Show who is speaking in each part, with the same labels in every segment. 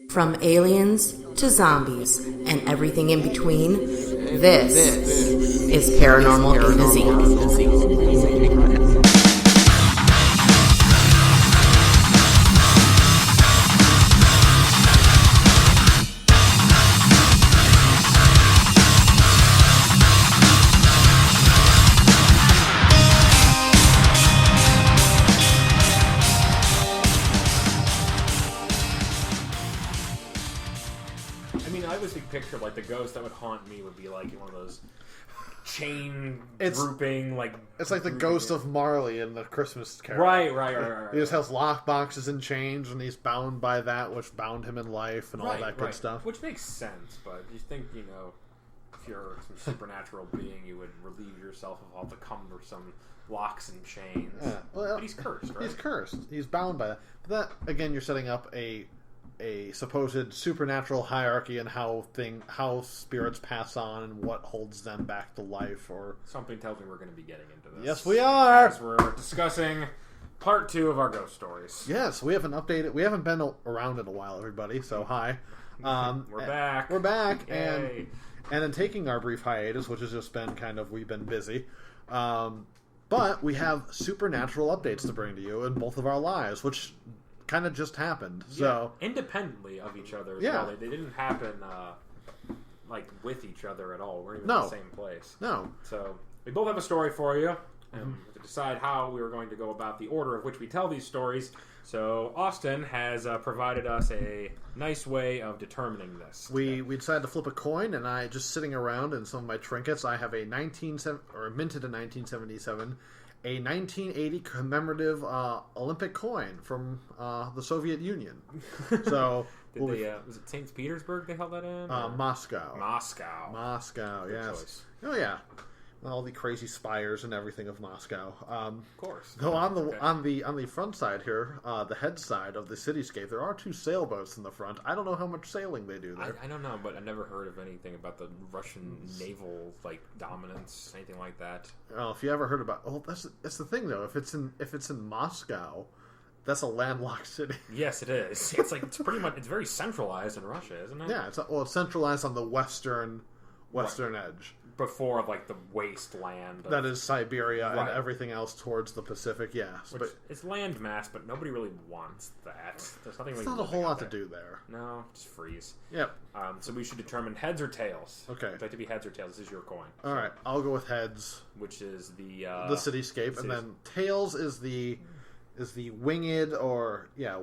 Speaker 1: From aliens to zombies and everything in between, this is Paranormal A to Z.
Speaker 2: Picture like the ghost that would haunt me would be like one of those chain grouping like
Speaker 3: it's like the ghost of Marley in the Christmas Carol.
Speaker 2: Right.
Speaker 3: He just has lock boxes and chains, and he's bound by that which bound him in life, and all that good stuff.
Speaker 2: Which makes sense, but you think if you're some supernatural being, you would relieve yourself of all the cumbersome locks and chains. Yeah. Well, but he's cursed, right?
Speaker 3: He's cursed. He's bound by that. But that again, you're setting up a supposed supernatural hierarchy and how spirits pass on and what holds them back to life. Or
Speaker 2: something tells me we're going to be getting into this.
Speaker 3: Yes, we are.
Speaker 2: As we're discussing part 2 of our ghost stories.
Speaker 3: Yes, we haven't updated. We haven't been around in a while, everybody. So hi,
Speaker 2: we're back.
Speaker 3: We're back,
Speaker 2: Yay.
Speaker 3: and in taking our brief hiatus, which has just been we've been busy. But we have supernatural updates to bring to you in both of our lives, which kind of just happened. So
Speaker 2: independently of each other as well. They didn't happen with each other at all. We're even in the same place.
Speaker 3: No.
Speaker 2: So we both have a story for you. And we have to decide how we were going to go about the order of which we tell these stories. So Austin has provided us a nice way of determining this.
Speaker 3: We decided to flip a coin, and I just sitting around in some of my trinkets. I have a minted in 1977. A 1980 commemorative Olympic coin from the Soviet Union. So
Speaker 2: was it St. Petersburg they held that in?
Speaker 3: Moscow.
Speaker 2: Good
Speaker 3: Yes.
Speaker 2: Choice.
Speaker 3: Oh yeah, all the crazy spires and everything of Moscow.
Speaker 2: Of course.
Speaker 3: Though on the front side here, the head side of the cityscape, there are 2 sailboats in the front. I don't know how much sailing they do there.
Speaker 2: I don't know, but I've never heard of anything about the Russian naval dominance, anything like that.
Speaker 3: Well, if you ever heard about, that's the thing though. If it's in Moscow, that's a landlocked city.
Speaker 2: Yes, it is. It's pretty much very centralized in Russia, isn't it?
Speaker 3: Yeah, it's centralized on the western edge.
Speaker 2: Before the wasteland
Speaker 3: that is Siberia and everything else towards the Pacific, but it's
Speaker 2: landmass, but nobody really wants that. There's nothing.
Speaker 3: It's not a whole lot to do there.
Speaker 2: No, just freeze.
Speaker 3: Yep.
Speaker 2: So we should determine heads or tails.
Speaker 3: Okay.
Speaker 2: Would you like to be heads or tails? This is your coin.
Speaker 3: All right, I'll go with heads.
Speaker 2: Which is the
Speaker 3: cityscape, and then tails is the winged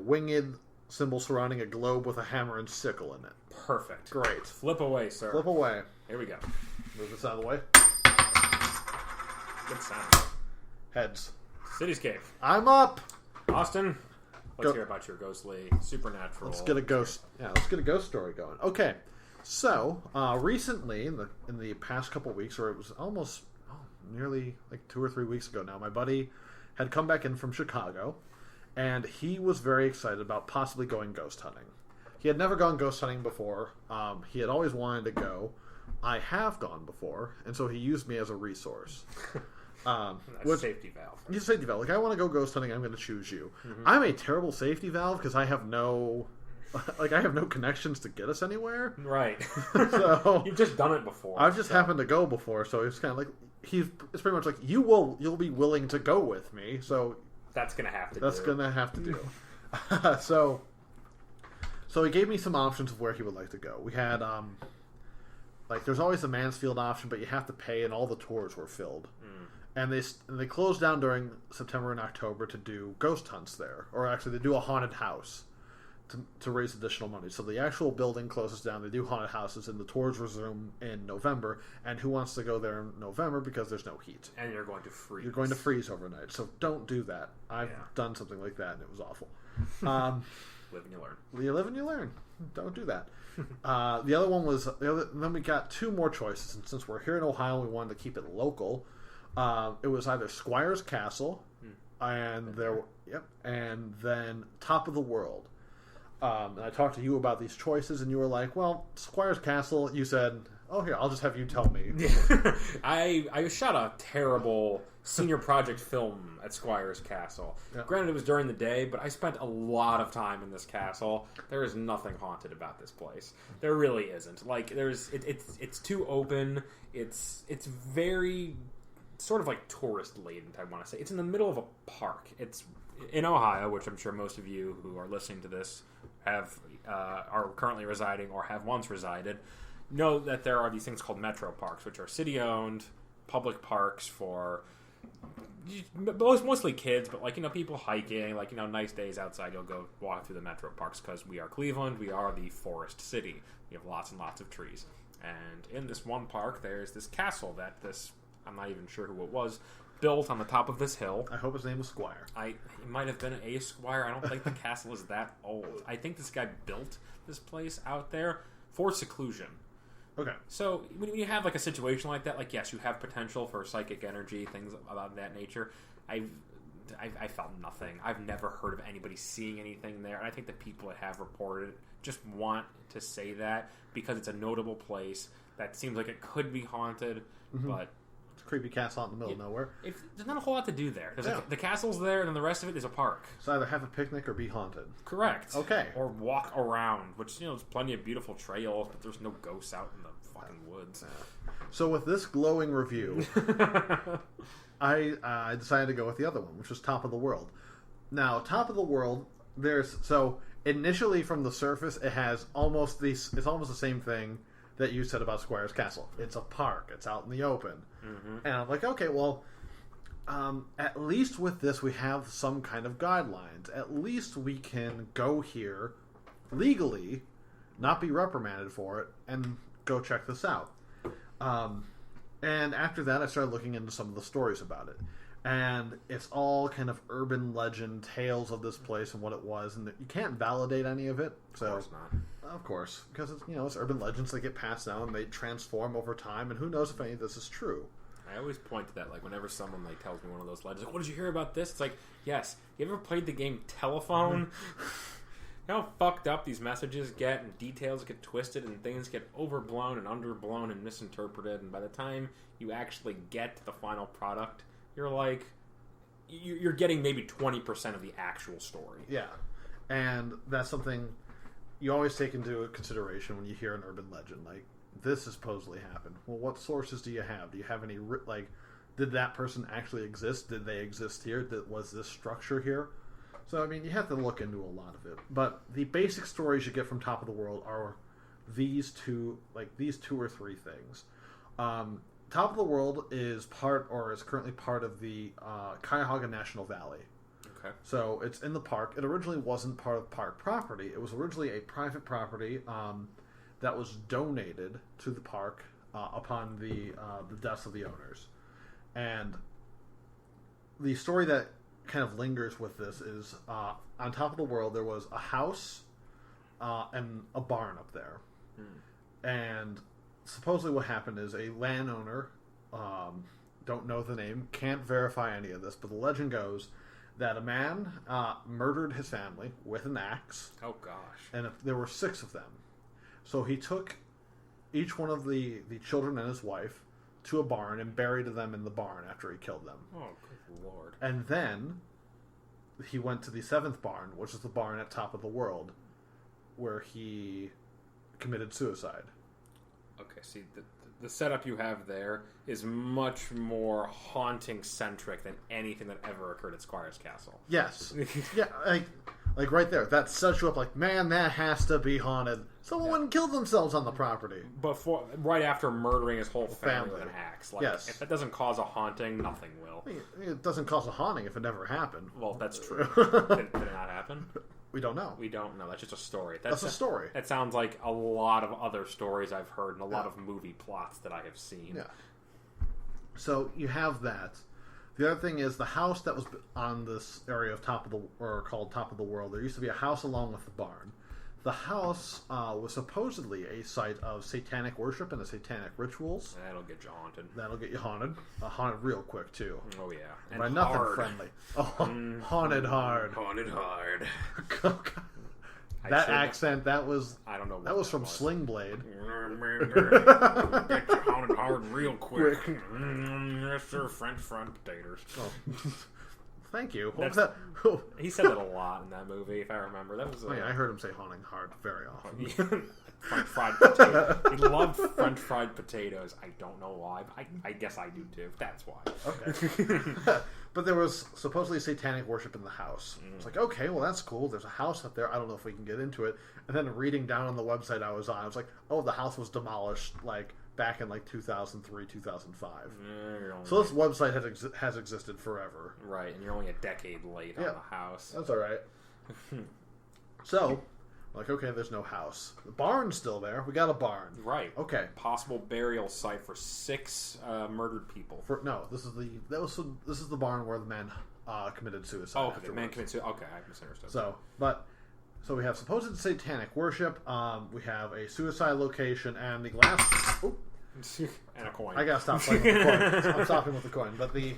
Speaker 3: winged symbol surrounding a globe with a hammer and sickle in it.
Speaker 2: Perfect.
Speaker 3: Great.
Speaker 2: Flip away, sir.
Speaker 3: Flip away.
Speaker 2: Here we go.
Speaker 3: Move this out of the way.
Speaker 2: Good sound.
Speaker 3: Heads.
Speaker 2: Cityscape.
Speaker 3: I'm up.
Speaker 2: Austin, let's hear about your ghostly, supernatural.
Speaker 3: Let's get a ghost. Yeah, let's get a ghost story going. Okay. So recently, in the past couple of weeks, or it was almost nearly 2 or 3 weeks ago now, my buddy had come back in from Chicago, and he was very excited about possibly going ghost hunting. He had never gone ghost hunting before. He had always wanted to go. I have gone before, and so he used me as a resource.
Speaker 2: Safety valve.
Speaker 3: He's a safety valve. I want to go ghost hunting, I'm going to choose you. Mm-hmm. I'm a terrible safety valve because I have no connections to get us anywhere.
Speaker 2: Right.
Speaker 3: So
Speaker 2: you've just done it before.
Speaker 3: I've just happened to go before, so it's kind of it's pretty much you'll be willing to go with me, so
Speaker 2: that's going to have to
Speaker 3: do. So he gave me some options of where he would like to go. We had there's always the Mansfield option, but you have to pay, and all the tours were filled. And they closed down during September and October to do ghost hunts there, or actually they do a haunted house to raise additional money. So the actual building closes down. They do haunted houses, and the tours resume in November. And who wants to go there in November because there's no heat?
Speaker 2: And you're going to freeze.
Speaker 3: You're going to freeze overnight. So don't do that. I've done something like that, and it was awful.
Speaker 2: Live and you learn.
Speaker 3: You live and you learn. Don't do that. The other one was then we got 2 more choices, and since we're here in Ohio, we wanted to keep it local. It was either Squire's Castle, and then Top of the World. And I talked to you about these choices, and you were like, "Well, Squire's Castle." You said Oh, here, I'll just have you tell me.
Speaker 2: I shot a terrible senior project film at Squire's Castle.
Speaker 3: Yeah.
Speaker 2: Granted, it was during the day, but I spent a lot of time in this castle. There is nothing haunted about this place. There really isn't. Like, it's too open. It's very sort of like tourist laden, I want to say. It's in the middle of a park. It's in Ohio, which I'm sure most of you who are listening to this are currently residing or have once resided. Know that there are these things called metro parks, which are city-owned public parks for mostly kids, but like, people hiking, like, nice days outside, you'll go walk through the metro parks because we are Cleveland, we are the forest city. We have lots and lots of trees. And in this one park, there's this castle that I'm not even sure who it was, built on the top of this hill.
Speaker 3: I hope his name was Squire.
Speaker 2: It might have been a Squire. I don't think the castle is that old. I think this guy built this place out there for seclusion.
Speaker 3: Okay.
Speaker 2: So when you have like a situation like that, like, yes, you have potential for psychic energy, things about that nature. I felt nothing. I've never heard of anybody seeing anything there, and I think the people that have reported it just want to say that because it's a notable place that seems like it could be haunted, but
Speaker 3: it's a creepy castle out in the middle of nowhere.
Speaker 2: There's not a whole lot to do there. The castle's there, and then the rest of it is a park.
Speaker 3: So either have a picnic or be haunted.
Speaker 2: Correct.
Speaker 3: Okay.
Speaker 2: Or walk around, which, there's plenty of beautiful trails, but there's no ghosts out in the fucking woods.
Speaker 3: So with this glowing review, I decided to go with the other one, which was Top of the World. Now, Top of the World, initially from the surface, it's almost the same thing that you said about Squire's Castle. It's a park. It's out in the open. Mm-hmm. And I'm like, okay, well, at least with this we have some kind of guidelines. At least we can go here legally, not be reprimanded for it, and go check this out. And after that, I started looking into some of the stories about it. And it's all kind of urban legend tales of this place and what it was, and you can't validate any of it. So,
Speaker 2: of course not.
Speaker 3: Of course, because it's urban legends that get passed down and they transform over time, and who knows if any of this is true.
Speaker 2: I always point to that, like, whenever someone tells me one of those legends, like, what did you hear about this? It's like, yes. You ever played the game Telephone? You know how fucked up these messages get, and details get twisted, and things get overblown and underblown and misinterpreted, and by the time you actually get to the final product, you're getting maybe 20% of the actual story.
Speaker 3: Yeah, and that's something you always take into consideration when you hear an urban legend. Like, this has supposedly happened. Well, what sources do you have? Do you have any, did that person actually exist? Did they exist here? Was this structure here? So, you have to look into a lot of it. But the basic stories you get from Top of the World are these two or three things. Top of the World is currently part of the Cuyahoga National Valley.
Speaker 2: Okay.
Speaker 3: So it's in the park. It originally wasn't part of park property. It was originally a private property that was donated to the park upon the deaths of the owners. And the story that kind of lingers with this is on Top of the World there was a house and a barn up there. And supposedly what happened is a landowner, don't know the name, can't verify any of this, but the legend goes that a man murdered his family with an axe.
Speaker 2: Oh, gosh.
Speaker 3: And there were 6 of them. So he took each one of the children and his wife to a barn and buried them in the barn after he killed them.
Speaker 2: Oh, good lord.
Speaker 3: And then he went to the 7th barn, which is the barn at Top of the World, where he committed suicide.
Speaker 2: Okay, see, the setup you have there is much more haunting-centric than anything that ever occurred at Squire's Castle.
Speaker 3: Yes. Yeah, like right there. That sets you up like, man, that has to be haunted. Someone wouldn't kill themselves on the property.
Speaker 2: Right after murdering his whole family with an axe.
Speaker 3: Yes.
Speaker 2: If that doesn't cause a haunting, nothing will.
Speaker 3: It doesn't cause a haunting if it never happened.
Speaker 2: Well, that's true. Did it not happen?
Speaker 3: We don't know.
Speaker 2: We don't know. That's just a story.
Speaker 3: That's a story.
Speaker 2: That sounds like a lot of other stories I've heard and a lot of movie plots that I have seen.
Speaker 3: Yeah. So you have that. The other thing is the house that was on this area of called Top of the World. There used to be a house along with the barn. The house was supposedly a site of satanic worship and satanic rituals.
Speaker 2: That'll get you haunted.
Speaker 3: That'll get you haunted. Haunted real quick too.
Speaker 2: Oh yeah, and
Speaker 3: by nothing friendly. Oh, haunted hard.
Speaker 2: Haunted hard.
Speaker 3: That accent, that was.
Speaker 2: I don't know.
Speaker 3: That was from Sling Blade.
Speaker 2: Get you haunted hard real quick. Yes, sir. French fried potatoes.
Speaker 3: Oh. Thank you.
Speaker 2: What was that? He said that a lot in that movie, if I remember. That was.
Speaker 3: I heard him say haunting hard very often.
Speaker 2: French fried potatoes. He loved French fried potatoes. I don't know why. But I guess I do too. That's why.
Speaker 3: Okay. But there was supposedly satanic worship in the house. It's like, okay, well that's cool. There's a house up there. I don't know if we can get into it. And then reading down on the website I was on, I was like, oh, the house was demolished back in 2003, 2005. So this website has existed forever.
Speaker 2: Right, and you're only a decade late on the house.
Speaker 3: That's all right. So, okay, there's no house. The barn's still there. We got a barn.
Speaker 2: Right.
Speaker 3: Okay.
Speaker 2: Possible burial site for 6 murdered people.
Speaker 3: This is the barn where the man committed suicide.
Speaker 2: Oh, okay, the man committed suicide. Okay, I misunderstood.
Speaker 3: So we have supposed satanic worship. We have a suicide location, and the last. Oh,
Speaker 2: and a coin.
Speaker 3: I gotta stop playing with the coin. I'm stopping with the coin. But the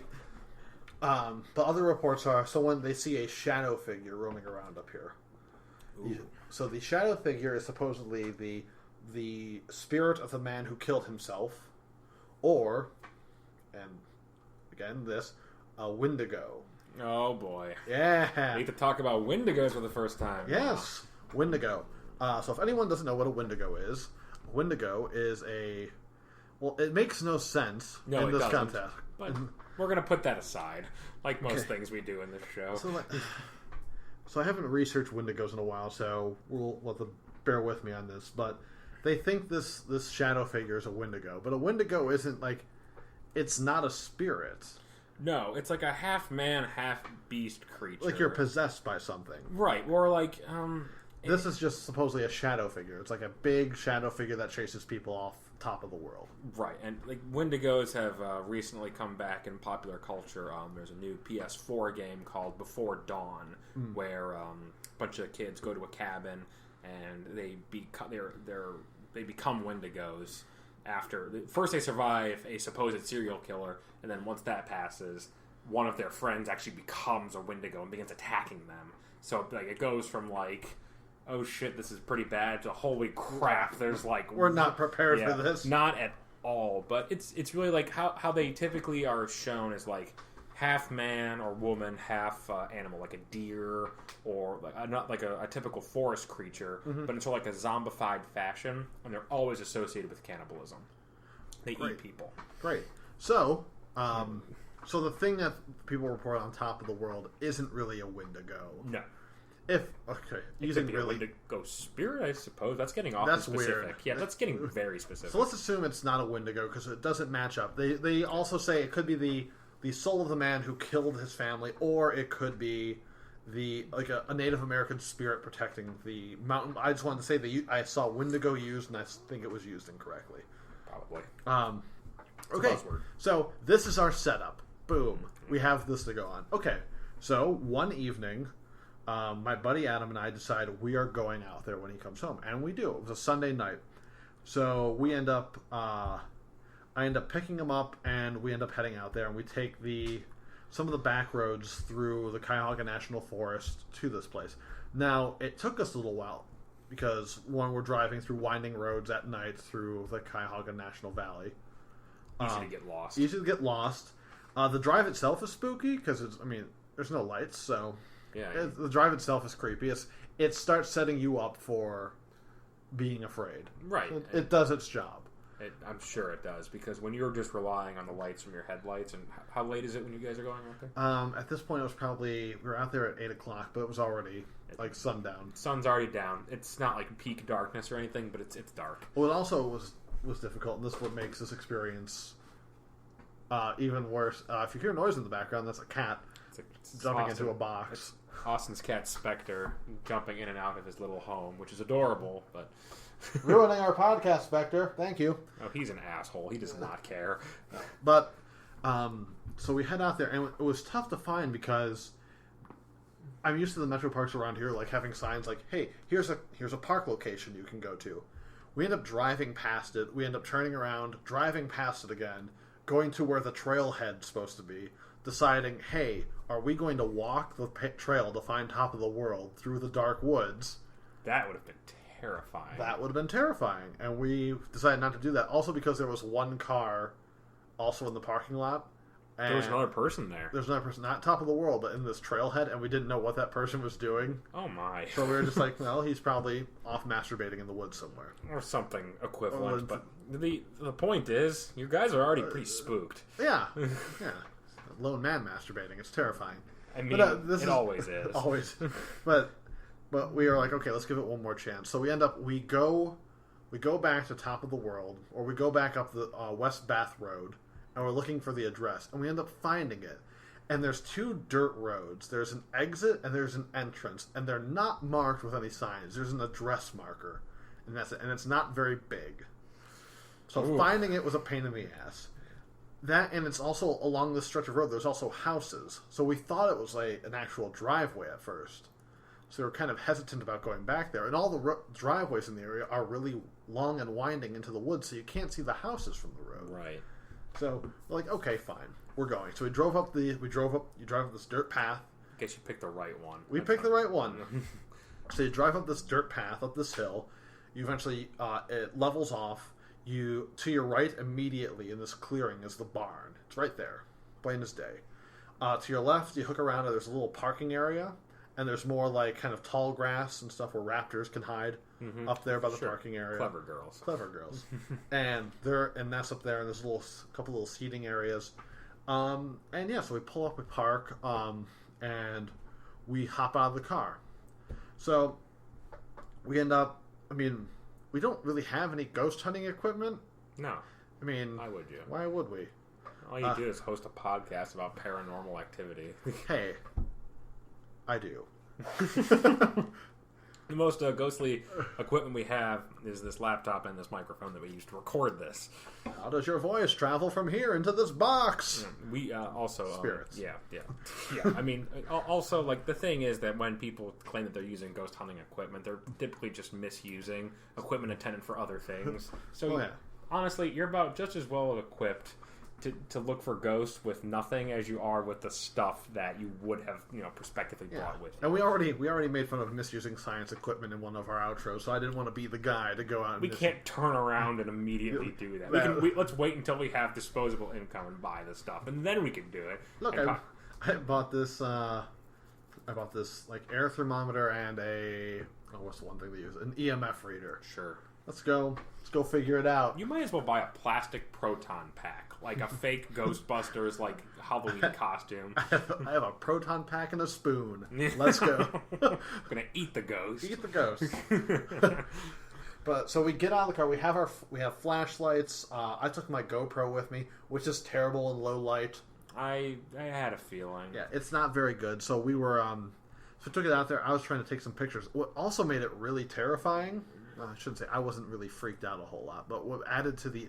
Speaker 3: other reports are when they see a shadow figure roaming around up here.
Speaker 2: Ooh.
Speaker 3: So the shadow figure is supposedly the spirit of the man who killed himself, or, and again a Wendigo.
Speaker 2: Oh boy!
Speaker 3: Yeah,
Speaker 2: we need to talk about Wendigos for the first time.
Speaker 3: Yes, Wendigo. So if anyone doesn't know what a Wendigo is it makes no sense in this context.
Speaker 2: But we're gonna put that aside, like most things we do in this show.
Speaker 3: So I haven't researched Wendigos in a while, so we'll have to bear with me on this. But they think this shadow figure is a Wendigo, but a Wendigo isn't it's not a spirit.
Speaker 2: No, it's like a half man, half beast creature.
Speaker 3: Like you're possessed by something.
Speaker 2: Right, or
Speaker 3: this is just supposedly a shadow figure. It's like a big shadow figure that chases people off top of the world.
Speaker 2: Right, and Wendigos have recently come back in popular culture. There's a new PS4 game called Before Dawn, where a bunch of kids go to a cabin and they become Wendigos. First they survive a supposed serial killer, and then once that passes, one of their friends actually becomes a Wendigo and begins attacking them. So it goes from oh shit, this is pretty bad, to holy crap, there's
Speaker 3: we're not prepared for this.
Speaker 2: Not at all. But it's really how they typically are shown as half man or woman, half animal, like a deer or not like a typical forest creature, but into a zombified fashion, and they're always associated with cannibalism. They eat people. Great.
Speaker 3: So, so the thing that people report on top of the world isn't really a Wendigo.
Speaker 2: No.
Speaker 3: Using really
Speaker 2: a Wendigo spirit, I suppose. That's getting awfully specific. Weird. Yeah, that's getting very specific.
Speaker 3: So let's assume it's not a Wendigo because it doesn't match up. They also say it could be the soul of the man who killed his family, or it could be a Native American spirit protecting the mountain. I just wanted to say that I saw Wendigo used, and I think it was used incorrectly.
Speaker 2: Probably.
Speaker 3: Okay, so this is our setup. Boom. We have this to go on. Okay, so one evening, my buddy Adam and I decide we are going out there when he comes home, and we do. It was a Sunday night, so we end up. I end up picking him up, and we end up heading out there, and we take some of the back roads through the Cuyahoga National Forest to this place. Now, it took us a little while, because, one, we're driving through winding roads at night through the Cuyahoga National Valley.
Speaker 2: Easy to get lost.
Speaker 3: Easy to get lost. The drive itself is spooky, because, there's no lights, so...
Speaker 2: Yeah.
Speaker 3: The drive itself is creepy. It starts setting you up for being afraid.
Speaker 2: Right.
Speaker 3: It does its job.
Speaker 2: I'm sure it does, because when you're just relying on the lights from your headlights, and how late is it when you guys are going out there?
Speaker 3: At this point, it was we were out there at 8 o'clock, but it was already sundown.
Speaker 2: Sun's already down. It's not peak darkness or anything, but it's dark.
Speaker 3: Well, it also was difficult, and this is what makes this experience even worse. If you hear noise in the background, that's a cat jumping into a box.
Speaker 2: It's Austin's cat Spectre jumping in and out of his little home, which is adorable, but...
Speaker 3: Ruining our podcast, Spectre. Thank you.
Speaker 2: Oh, he's an asshole. He does not care.
Speaker 3: But, so we head out there, and it was tough to find because I'm used to the metro parks around here, having signs hey, here's a park location you can go to. We end up driving past it. We end up turning around, driving past it again, going to where the trailhead's supposed to be, deciding, hey, are we going to walk the trail to find top of the world through the dark woods?
Speaker 2: That would have been terrifying.
Speaker 3: That would have been terrifying, and we decided not to do that. Also because there was one car also in the parking lot. And
Speaker 2: there was another person there.
Speaker 3: There's another person, not top of the world, but in this trailhead, and we didn't know what that person was doing.
Speaker 2: Oh my.
Speaker 3: So we were just like, well, he's probably off masturbating in the woods somewhere.
Speaker 2: Or something equivalent. But the point is, you guys are already pretty spooked.
Speaker 3: Yeah. Yeah. Lone man masturbating. It's terrifying.
Speaker 2: I mean, it always is.
Speaker 3: Always. But we are like, okay, let's give it one more chance. So we go back to top of the world, or we go back up the West Bath Road, and we're looking for the address, and we end up finding it. And there's two dirt roads. There's an exit and there's an entrance, and they're not marked with any signs. There's an address marker, and that's it. And it's not very big. So finding it was a pain in the ass. That, and it's also along this stretch of road, there's also houses. So we thought it was like an actual driveway at first. So we were kind of hesitant about going back there. And all the driveways in the area are really long and winding into the woods, so you can't see the houses from the road.
Speaker 2: Right.
Speaker 3: So we're like, okay, fine, we're going. So you drive up this dirt path.
Speaker 2: I guess you picked the right one.
Speaker 3: We picked the right one. So you drive up this dirt path, up this hill. You eventually, it levels off. To your right immediately in this clearing is the barn. It's right there, plain as day. To your left, you hook around and there's a little parking area. And there's more like kind of tall grass and stuff where raptors can hide up there by the parking area.
Speaker 2: Clever girls. and
Speaker 3: that's up there, and there's a couple little seating areas. So we pull up, we park, and we hop out of the car. So we end up, we don't really have any ghost hunting equipment.
Speaker 2: No.
Speaker 3: Why
Speaker 2: would you?
Speaker 3: Why would we?
Speaker 2: All you do is host a podcast about paranormal activity.
Speaker 3: Hey. I do.
Speaker 2: The most ghostly equipment we have is this laptop and this microphone that we use to record this.
Speaker 3: How does your voice travel from here into this box?
Speaker 2: We also...
Speaker 3: Spirits.
Speaker 2: Yeah. Also, like, the thing is that when people claim that they're using ghost hunting equipment, they're typically just misusing equipment intended for other things. So, honestly, you're about just as well equipped to look for ghosts with nothing as you are with the stuff that you would have, prospectively brought with you.
Speaker 3: And we already made fun of misusing science equipment in one of our outros, so I didn't want to be the guy to go out and...
Speaker 2: We can't turn around and immediately do that. Let's wait until we have disposable income and buy the stuff, and then we can do it.
Speaker 3: Look, I bought this, like, air thermometer and what's the one thing they use? An EMF reader.
Speaker 2: Sure.
Speaker 3: Let's go figure it out.
Speaker 2: You might as well buy a plastic proton pack, like a fake Ghostbusters, like, Halloween costume.
Speaker 3: I have a proton pack and a spoon. Let's go.
Speaker 2: I'm gonna eat the ghost.
Speaker 3: Eat the ghost. But so we get out of the car. We have flashlights. I took my GoPro with me, which is terrible in low light.
Speaker 2: I had a feeling.
Speaker 3: Yeah, it's not very good. So we were so took it out there. I was trying to take some pictures. What also made it really terrifying. I shouldn't say I wasn't really freaked out a whole lot, but what added to the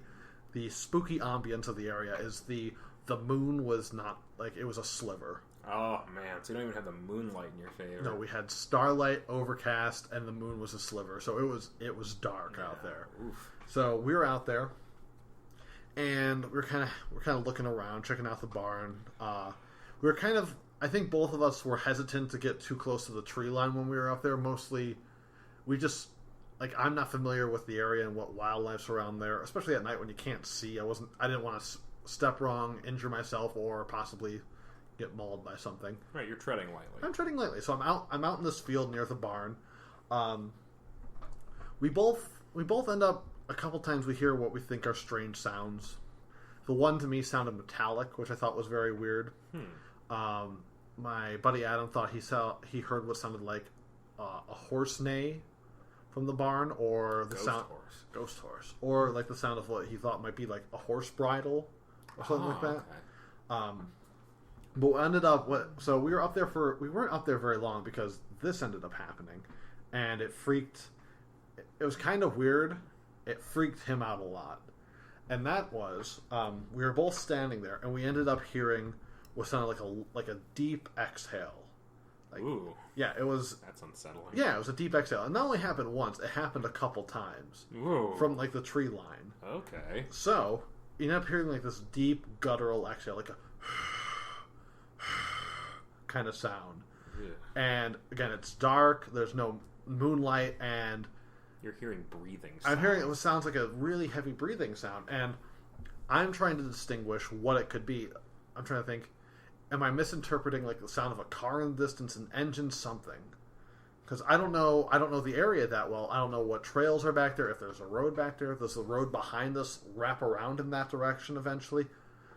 Speaker 3: spooky ambience of the area is the moon was not, like, it was a sliver.
Speaker 2: Oh man, so you don't even have the moonlight in your favor.
Speaker 3: No, we had starlight, overcast, and the moon was a sliver, so it was dark out there.
Speaker 2: Oof.
Speaker 3: So we were out there, and we're kind of looking around, checking out the barn. We were kind of, I think both of us were hesitant to get too close to the tree line when we were up there. Mostly, we just, like, I'm not familiar with the area and what wildlife's around there, especially at night when you can't see. I didn't want to step wrong, injure myself, or possibly get mauled by something.
Speaker 2: Right, you're treading lightly.
Speaker 3: I'm treading lightly, so I'm out in this field near the barn. We both end up, a couple times we hear what we think are strange sounds. The one to me sounded metallic, which I thought was very weird. My buddy Adam thought he heard what sounded like a horse neigh from the barn, or the ghost horse, or like the sound of what he thought might be like a horse bridle or something like that. Okay. But we ended up so we weren't up there very long because this ended up happening, and it was kind of weird. It freaked him out a lot, and that was we were both standing there, and we ended up hearing what sounded like a deep exhale. Like,
Speaker 2: ooh.
Speaker 3: Yeah, it was...
Speaker 2: That's unsettling.
Speaker 3: Yeah, it was a deep exhale. And not only happened once, it happened a couple times.
Speaker 2: Ooh.
Speaker 3: From, like, the tree line.
Speaker 2: Okay.
Speaker 3: So, you end up hearing, like, this deep, guttural exhale, like a... kind of sound. Yeah. And, again, it's dark, there's no moonlight, and
Speaker 2: You're hearing breathing sounds.
Speaker 3: I'm hearing it sounds like a really heavy breathing sound, and I'm trying to distinguish what it could be. I'm trying to think, am I misinterpreting like the sound of a car in the distance, an engine, something? Because I don't know the area that well. I don't know what trails are back there, if there's a road back there, if there's a road behind us wrap around in that direction eventually.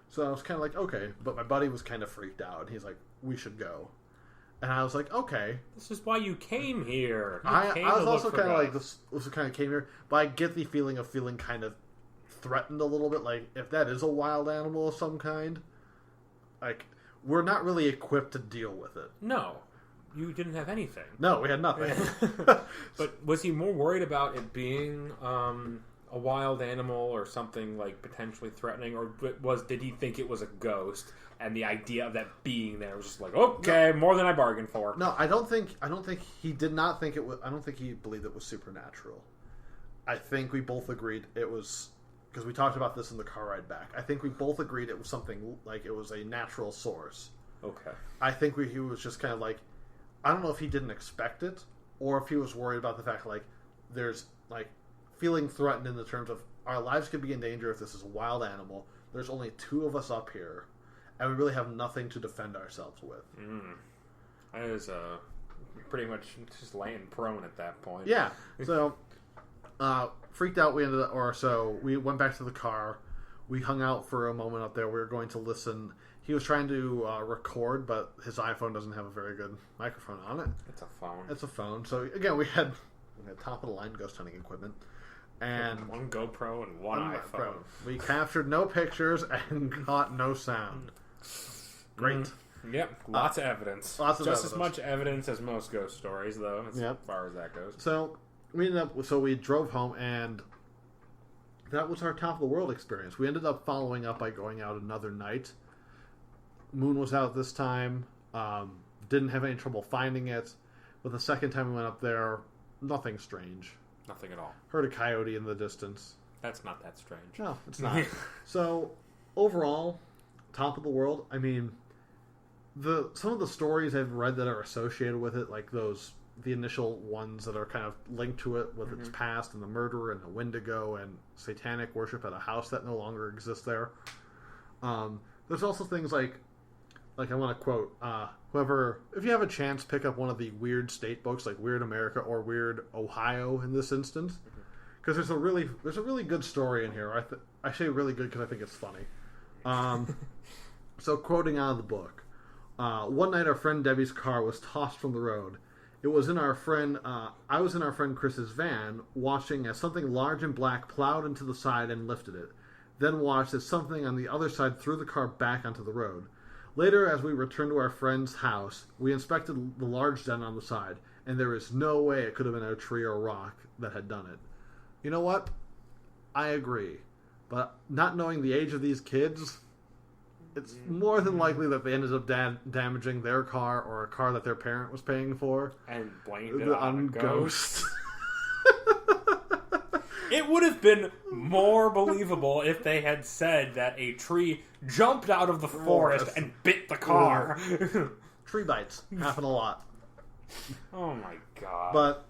Speaker 3: So I was kind of like, okay. But my buddy was kind of freaked out. He's like, we should go. And I was like, okay.
Speaker 2: This is why you came here.
Speaker 3: I was also kind of like, this kind of came here. But I get the feeling of feeling kind of threatened a little bit. Like, if that is a wild animal of some kind, like, we're not really equipped to deal with it.
Speaker 2: No. You didn't have anything.
Speaker 3: No, we had nothing.
Speaker 2: But was he more worried about it being a wild animal or something like potentially threatening, or did he think it was a ghost and the idea of that being there was just like, okay, more than I bargained for?
Speaker 3: No, I don't think he did not think it was. I don't think he believed it was supernatural. I think we both agreed it was, because we talked about this in the car ride back. I think we both agreed it was something like it was a natural source.
Speaker 2: Okay.
Speaker 3: I think he was just kind of like, I don't know if he didn't expect it, or if he was worried about the fact, like, there's, like, feeling threatened in the terms of our lives could be in danger if this is a wild animal. There's only 2 of us up here, and we really have nothing to defend ourselves with.
Speaker 2: I was pretty much just laying prone at that point.
Speaker 3: Yeah. So, freaked out, we went back to the car. We hung out for a moment up there. We were going to listen. He was trying to record, but his iPhone doesn't have a very good microphone on it.
Speaker 2: It's a phone.
Speaker 3: It's a phone. So again, we had top of the line ghost hunting equipment, and
Speaker 2: one GoPro and one iPhone.
Speaker 3: We captured no pictures and caught no sound. Great.
Speaker 2: Yep, lots of evidence. Just as much evidence as most ghost stories, though, as far as that goes.
Speaker 3: So we drove home, and that was our top of the world experience. We ended up following up by going out another night. Moon was out this time. Didn't have any trouble finding it. But the second time we went up there, nothing strange.
Speaker 2: Nothing at all.
Speaker 3: Heard a coyote in the distance.
Speaker 2: That's not that strange.
Speaker 3: No, it's not. So, overall, top of the world. I mean, some of the stories I've read that are associated with it, like the initial ones that are kind of linked to it with its past, and the murder and the Wendigo and satanic worship at a house that no longer exists there. There's also things like I want to quote, whoever, if you have a chance, pick up one of the Weird State books, like Weird America or Weird Ohio in this instance, because there's a really good story in here. I say really good because I think it's funny. So quoting out of the book, one night our friend Debbie's car was tossed from the road. I was in our friend Chris's van, watching as something large and black plowed into the side and lifted it. Then watched as something on the other side threw the car back onto the road. Later, as we returned to our friend's house, we inspected the large dent on the side, and there is no way it could have been a tree or a rock that had done it. You know what? I agree. But not knowing the age of these kids, it's more than likely that they ended up damaging their car or a car that their parent was paying for.
Speaker 2: And blamed it on a ghost. It would have been more believable if they had said that a tree jumped out of the forest and bit the car.
Speaker 3: Tree bites happen a lot.
Speaker 2: Oh my god!
Speaker 3: But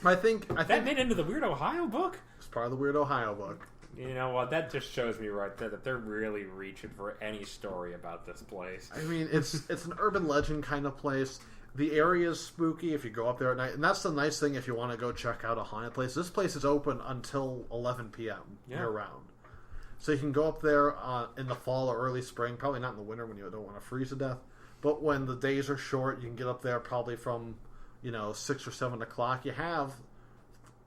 Speaker 3: I think
Speaker 2: that made it into the Weird Ohio book.
Speaker 3: It's part of the Weird Ohio book.
Speaker 2: You know what? That just shows me right there that they're really reaching for any story about this place.
Speaker 3: I mean, it's an urban legend kind of place. The area is spooky if you go up there at night, and that's the nice thing if you want to go check out a haunted place. This place is open until 11 p.m. year-round. So you can go up there in the fall or early spring, probably not in the winter when you don't want to freeze to death, but when the days are short, you can get up there probably from, 6 or 7 o'clock. You have,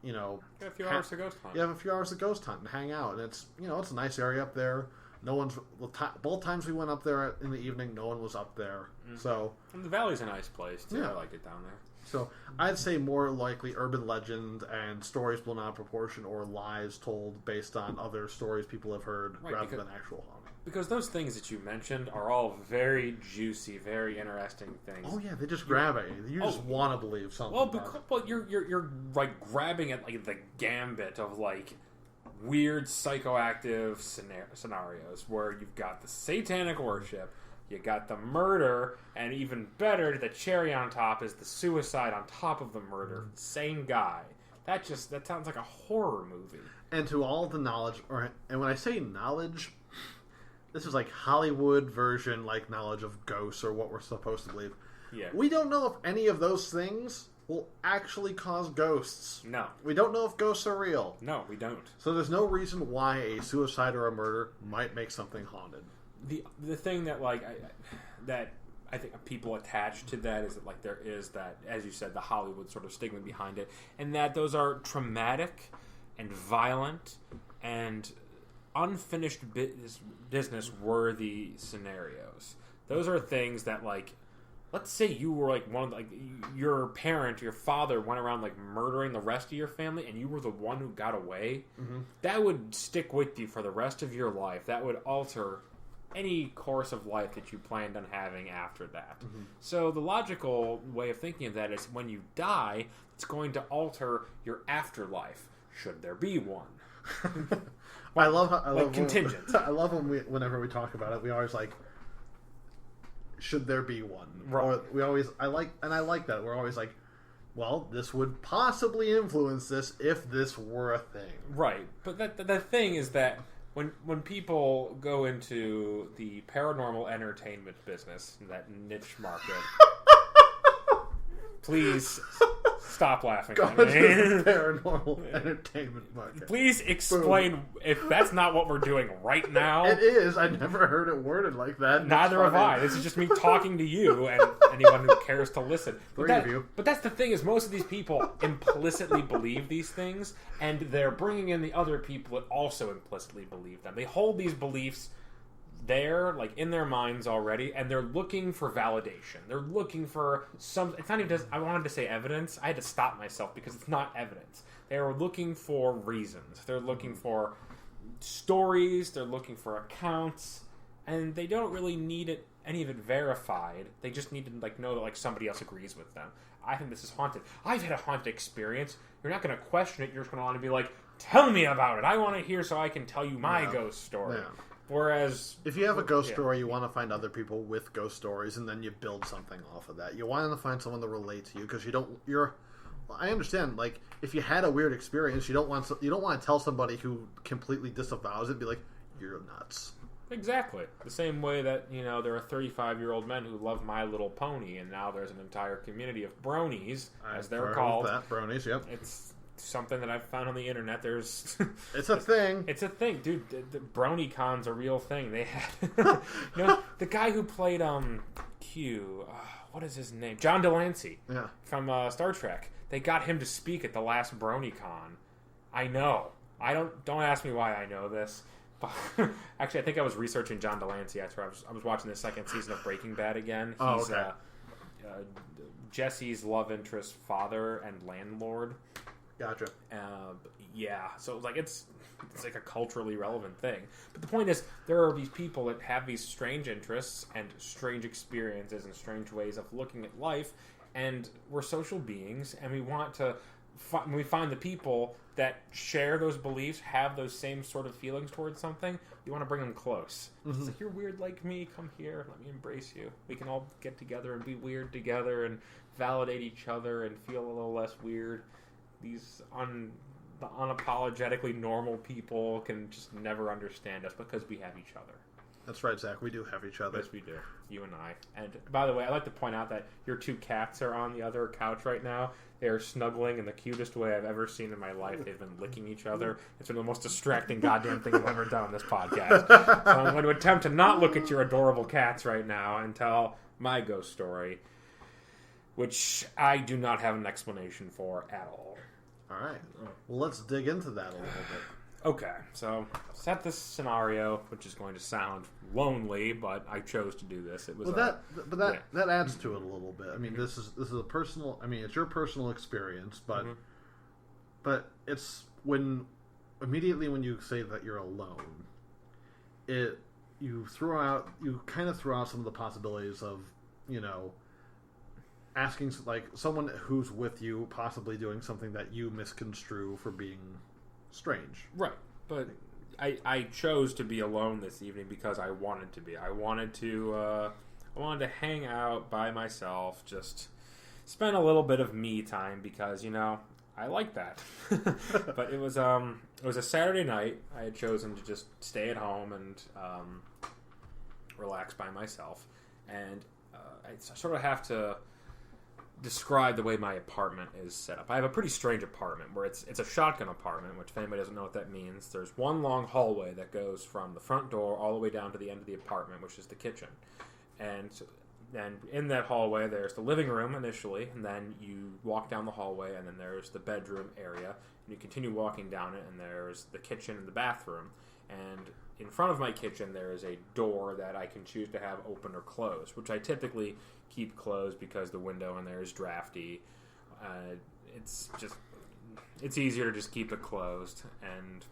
Speaker 2: a few hours of ghost hunt.
Speaker 3: You have a few hours of ghost hunt and hang out, and it's, it's a nice area up there. Both times we went up there in the evening, no one was up there. So,
Speaker 2: and the valley's a nice place too.
Speaker 3: Yeah.
Speaker 2: I like it down there.
Speaker 3: So I'd say more likely urban legend and stories blown out of proportion or lies told based on other stories people have heard rather than actual haunting.
Speaker 2: Because those things that you mentioned are all very juicy, very interesting things.
Speaker 3: Oh yeah, they just grab at you. You just want to believe something.
Speaker 2: Well, you're like grabbing at like the gambit of like weird psychoactive scenarios where you've got the satanic worship, you got the murder, and even better, the cherry on top is the suicide on top of the murder. Same guy. That sounds like a horror movie.
Speaker 3: And to all the knowledge, and when I say knowledge, this is like Hollywood version, like knowledge of ghosts or what we're supposed to believe.
Speaker 2: Yeah.
Speaker 3: We don't know if any of those things will actually cause ghosts.
Speaker 2: No.
Speaker 3: We don't know if ghosts are real.
Speaker 2: No, we don't.
Speaker 3: So there's no reason why a suicide or a murder might make something haunted.
Speaker 2: The thing that that I think people attach to that is that there is that, as you said, the Hollywood sort of stigma behind it, and that those are traumatic and violent and unfinished business worthy scenarios. Those are things that let's say you were one of your parent, your father went around murdering the rest of your family, and you were the one who got away. Mm-hmm. That would stick with you for the rest of your life. That would alter any course of life that you planned on having after that. Mm-hmm. So the logical way of thinking of that is when you die, it's going to alter your afterlife, should there be one.
Speaker 3: I love
Speaker 2: contingent.
Speaker 3: I love whenever we talk about it, we always should there be one?
Speaker 2: Right.
Speaker 3: Or I like that. We're always well, this would possibly influence this if this were a thing.
Speaker 2: Right. But the thing is that when people go into the paranormal entertainment business, that niche market, please stop laughing at me.
Speaker 3: Paranormal entertainment market.
Speaker 2: Please explain if that's not what we're doing right now.
Speaker 3: It is. I never heard it worded like that.
Speaker 2: Neither have I. This is just me talking to you and anyone who cares to listen. But that's the thing, is most of these people implicitly believe these things, and they're bringing in the other people that also implicitly believe them. They hold these beliefs there, in their minds already, and they're looking for validation. They're looking for some... It's not even just... I wanted to say evidence. I had to stop myself because it's not evidence. They're looking for reasons. They're looking for stories. They're looking for accounts. And they don't really need any of it verified. They just need to know that somebody else agrees with them. I think this is haunted. I've had a haunted experience. You're not going to question it. You're just going to want to be tell me about it. I want to hear so I can tell you my ghost story. Yeah. Whereas,
Speaker 3: if you have a ghost story, you want to find other people with ghost stories, and then you build something off of that. You want to find someone to relate to you because I understand. If you had a weird experience, you don't want to tell somebody who completely disavows it. Be you're nuts.
Speaker 2: Exactly. The same way that there are 35-year-old men who love My Little Pony, and now there's an entire community of bronies, as they're called.
Speaker 3: Bronies. Yep.
Speaker 2: It's something that I've found on the internet. There's
Speaker 3: it's a thing.
Speaker 2: It's a thing, dude. The BronyCon's a real thing. They had the guy who played Q. What is his name? John Delancey.
Speaker 3: Yeah.
Speaker 2: From Star Trek. They got him to speak at the last BronyCon. I know. Don't ask me why I know this. But actually, I think I was researching John Delancey after I was watching the second season of Breaking Bad again. He's Jesse's love interest father and landlord.
Speaker 3: Gotcha.
Speaker 2: Yeah, so it's a culturally relevant thing. But the point is, there are these people that have these strange interests and strange experiences and strange ways of looking at life, and we're social beings, and we want to. When we find the people that share those beliefs, have those same sort of feelings towards something, you want to bring them close. Mm-hmm. It's you're weird like me. Come here, let me embrace you. We can all get together and be weird together and validate each other and feel a little less weird. These the unapologetically normal people can just never understand us because we have each other.
Speaker 3: That's right, Zach. We do have each other.
Speaker 2: Yes, we do. You and I. And by the way, I'd like to point out that your two cats are on the other couch right now. They are snuggling in the cutest way I've ever seen in my life. They've been licking each other. It's been the most distracting goddamn thing I've ever done on this podcast. So I'm going to attempt to not look at your adorable cats right now and tell my ghost story, which I do not have an explanation for at all.
Speaker 3: All right. Well, let's dig into that a little bit.
Speaker 2: Okay, so set this scenario, which is going to sound lonely, but I chose to do this. It was
Speaker 3: that adds to it a little bit. I mean, this is a personal. I mean, it's your personal experience, but it's immediately when you say that you're alone, you kind of throw out some of the possibilities of asking someone who's with you possibly doing something that you misconstrue for being strange.
Speaker 2: Right. But I chose to be alone this evening because I wanted to be. I wanted to hang out by myself, just spend a little bit of me time because, I like that. But it was a Saturday night. I had chosen to just stay at home and relax by myself. And I sort of have to describe the way my apartment is set up. I have a pretty strange apartment where it's a shotgun apartment, which if anybody doesn't know what that means, there's one long hallway that goes from the front door all the way down to the end of the apartment, which is the kitchen. And in that hallway, there's the living room initially, and then you walk down the hallway, and then there's the bedroom area, and you continue walking down it, and there's the kitchen and the bathroom. And in front of my kitchen, there is a door that I can choose to have open or closed, which I typically keep closed because the window in there is drafty. It's easier to just keep it closed, and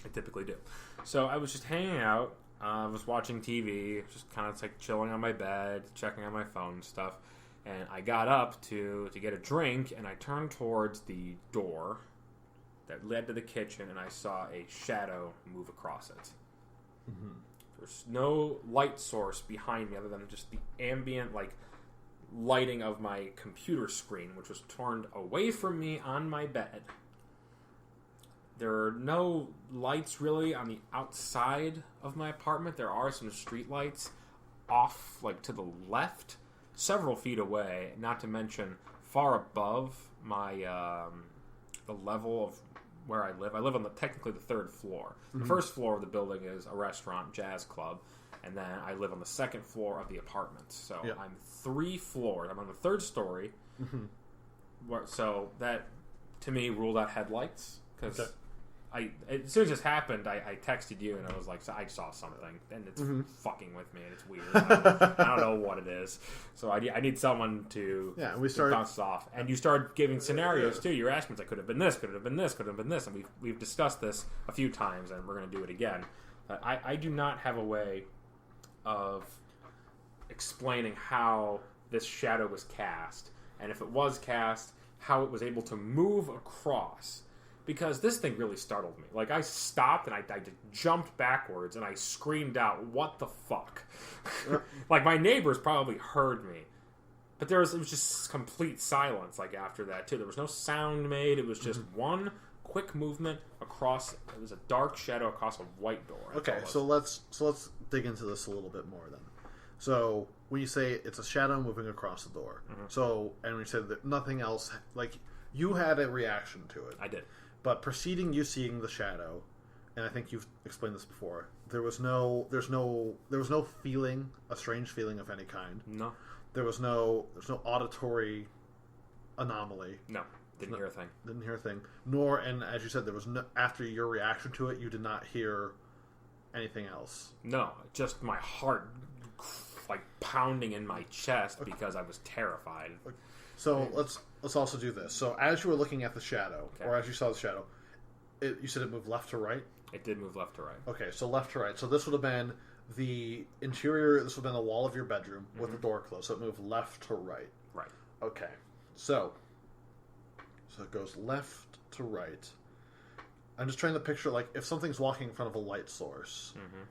Speaker 2: I typically do. So I was just hanging out. I was watching TV, just kind of like chilling on my bed, checking on my phone and stuff. And I got up to get a drink, and I turned towards the door that led to the kitchen, and I saw a shadow move across it. Mm-hmm. There's no light source behind me other than just the ambient lighting of my computer screen, which was turned away from me on my bed. There are no lights really on the outside of my apartment. There are some street lights off, to the left, several feet away, not to mention far above my the level of where I live. I live on technically the third floor. Mm-hmm. The first floor of the building is a restaurant, jazz club, and then I live on the second floor of the apartment. So yep. I'm 3 floors. I'm on the third story. Mm-hmm. So that, to me, ruled out headlights, because okay. As soon as this happened, I texted you and I was like, I saw something and it's mm-hmm. fucking with me and it's weird. I don't know what it is. So I need someone to bounce off. And you started giving scenarios too. You're asking, could have been this, could have been this, could have been this. And we've discussed this a few times and we're going to do it again. I do not have a way of explaining how this shadow was cast. And if it was cast, how it was able to move across. Because this thing really startled me. I stopped and I jumped backwards and I screamed out, "What the fuck?" My neighbors probably heard me. But it was just complete silence after that too. There was no sound made. It was just mm-hmm. one quick movement across. It was a dark shadow across a white door.
Speaker 3: Okay, so let's dig into this a little bit more then. So when you say it's a shadow moving across the door, mm-hmm. And we said that nothing else, you had a reaction to it.
Speaker 2: I did.
Speaker 3: But preceding you seeing the shadow, and I think you've explained this before, there was no feeling, a strange feeling of any kind.
Speaker 2: No.
Speaker 3: There's no auditory anomaly.
Speaker 2: No. Didn't hear a thing.
Speaker 3: Didn't hear a thing. Nor, and as you said, there was no, after your reaction to it, you did not hear anything else.
Speaker 2: No. Just my heart pounding in my chest because I was terrified.
Speaker 3: So let's also do this. So as you were looking at the shadow, okay. or as you saw the shadow, you said it moved left to right?
Speaker 2: It did move left to right.
Speaker 3: Okay, so left to right. So this would have been the interior, this would have been the wall of your bedroom mm-hmm. with the door closed. So it moved left to right.
Speaker 2: Right.
Speaker 3: Okay. So it goes left to right. I'm just trying to picture, if something's walking in front of a light source, mm-hmm.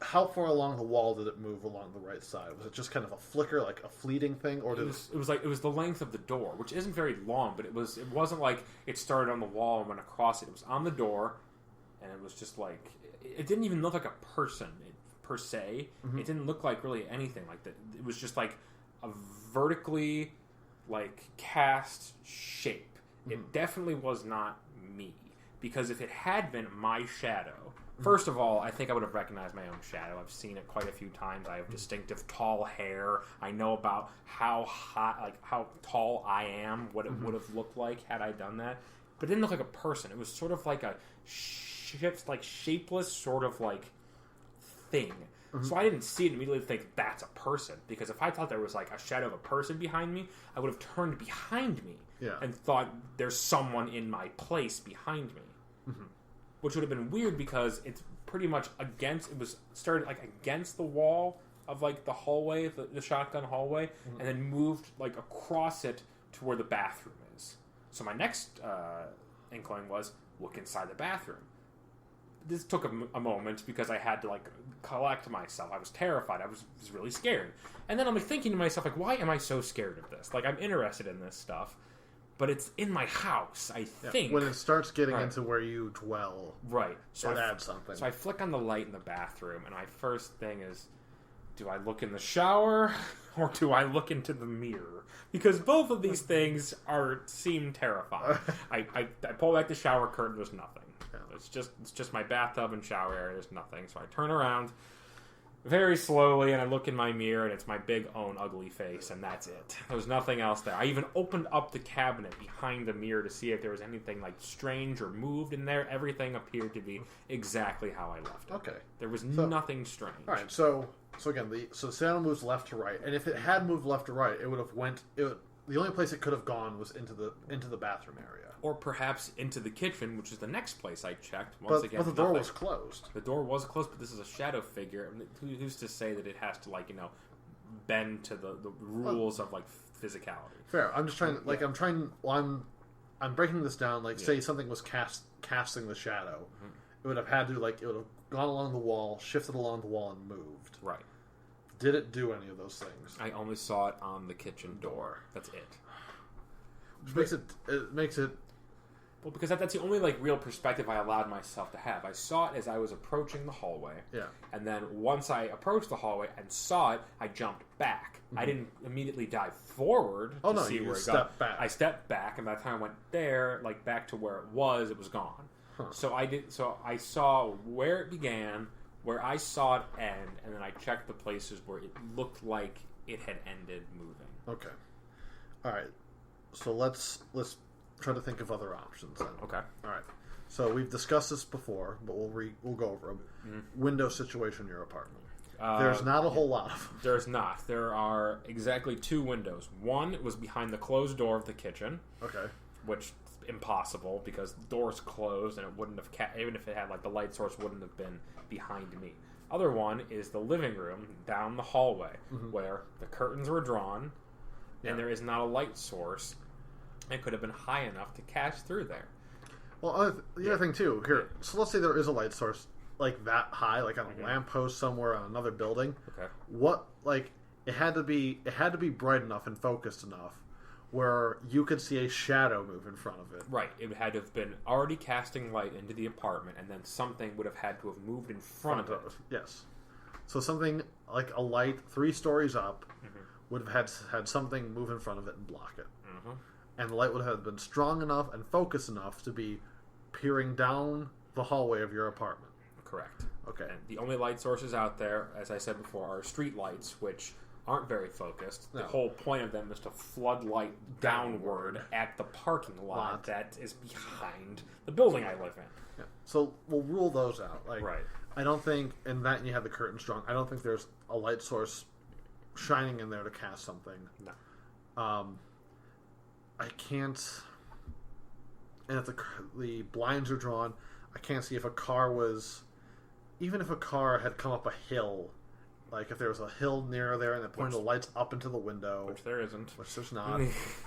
Speaker 3: How far along the wall did it move along the right side? Was it just kind of a flicker, a fleeting thing, or did
Speaker 2: it was the length of the door, which isn't very long, but it wasn't like it started on the wall and went across it. It was on the door, and it was just it didn't even look like a person per se. Mm-hmm. It didn't look like really anything like that. It was just a vertically cast shape. Mm-hmm. It definitely was not me, because if it had been my shadow. First of all, I think I would have recognized my own shadow. I've seen it quite a few times. I have distinctive tall hair. I know about how how tall I am, what it mm-hmm. would have looked like had I done that. But it didn't look like a person. It was sort of like a shapeless sort of thing. Mm-hmm. So I didn't see it and immediately think that's a person. Because if I thought there was a shadow of a person behind me, I would have turned behind me and thought there's someone in my place behind me. Mm-hmm. Which would have been weird because it's pretty much against the wall of the hallway, the shotgun hallway, mm-hmm. and then moved across it to where the bathroom is. So my next inkling was look inside the bathroom. This took a moment because I had to collect myself. I was terrified. I was really scared. And then I'm thinking to myself why am I so scared of this? I'm interested in this stuff. but it's in my house, I think.
Speaker 3: When it starts getting into where you dwell,
Speaker 2: right. So
Speaker 3: it adds something.
Speaker 2: So I flick on the light in the bathroom, and my first thing is, do I look in the shower, or do I look into the mirror? Because both of these things seem terrifying. I pull back the shower curtain, there's nothing. Yeah. It's just my bathtub and shower area, there's nothing. So I turn around very slowly, and I look in my mirror, and it's my big own ugly face, and that's it. There's nothing else there. I even opened up the cabinet behind the mirror to see if there was anything like strange or moved in there. Everything appeared to be exactly how I left it.
Speaker 3: Okay.
Speaker 2: There was nothing strange.
Speaker 3: All right, so again, the shadow moves left to right, and if it had moved left to right, it would have the only place it could have gone was into the bathroom area.
Speaker 2: Or perhaps into the kitchen, which is the next place I checked.
Speaker 3: But the door was closed.
Speaker 2: The door was closed, but this is a shadow figure. Who's to say that it has to, bend to the rules of, physicality? Fair.
Speaker 3: I'm just trying to, I'm breaking this down, say something was casting the shadow. Mm-hmm. It would have had to, it would have gone along the wall, shifted along the wall, and moved.
Speaker 2: Right.
Speaker 3: Did it do any of those things?
Speaker 2: I only saw it on the kitchen door. That's it.
Speaker 3: Which makes it...
Speaker 2: Well, because that's the only real perspective I allowed myself to have. I saw it as I was approaching the hallway.
Speaker 3: Yeah.
Speaker 2: And then once I approached the hallway and saw it, I jumped back. Mm-hmm. I didn't immediately dive forward to see where it got.
Speaker 3: Back.
Speaker 2: I stepped back, and by the time I went there, back to where it was gone. Huh. So I saw where it began, where I saw it end, and then I checked the places where it looked like it had ended moving.
Speaker 3: Okay. All right. So let's try to think of other options then.
Speaker 2: Okay.
Speaker 3: All right. So we've discussed this before, but we'll go over them. Mm-hmm. Window situation in your apartment. There's not a whole lot of them.
Speaker 2: There's not. There are exactly 2 windows. One was behind the closed door of the kitchen.
Speaker 3: Okay.
Speaker 2: Which is impossible because the door's closed and it wouldn't have even if it had the light source wouldn't have been behind me. Other one is the living room down the hallway where the curtains were drawn and there is not a light source. It could have been high enough to cast through there.
Speaker 3: Well, the other thing too here. So let's say there is a light source that high, on a lamppost somewhere on another building.
Speaker 2: Okay.
Speaker 3: What it had to be bright enough and focused enough where you could see a shadow move in front of it.
Speaker 2: Right. It had to have been already casting light into the apartment, and then something would have had to have moved in front of it.
Speaker 3: Yes. So something like a light 3 stories up would have had something move in front of it and block it. Mm-hmm. And the light would have been strong enough and focused enough to be peering down the hallway of your apartment.
Speaker 2: Correct.
Speaker 3: Okay.
Speaker 2: And the only light sources out there, as I said before, are street lights, which aren't very focused. The whole point of them is to flood light downward at the parking lot that is behind the building I live in.
Speaker 3: Yeah. So we'll rule those out.
Speaker 2: Right.
Speaker 3: I don't think, and you have the curtain strong, I don't think there's a light source shining in there to cast something.
Speaker 2: No.
Speaker 3: I can't, and if the blinds are drawn, I can't see if a car was, even if a car had come up a hill, if there was a hill near there and it pointed the lights up into the window.
Speaker 2: Which there isn't.
Speaker 3: Which there's not.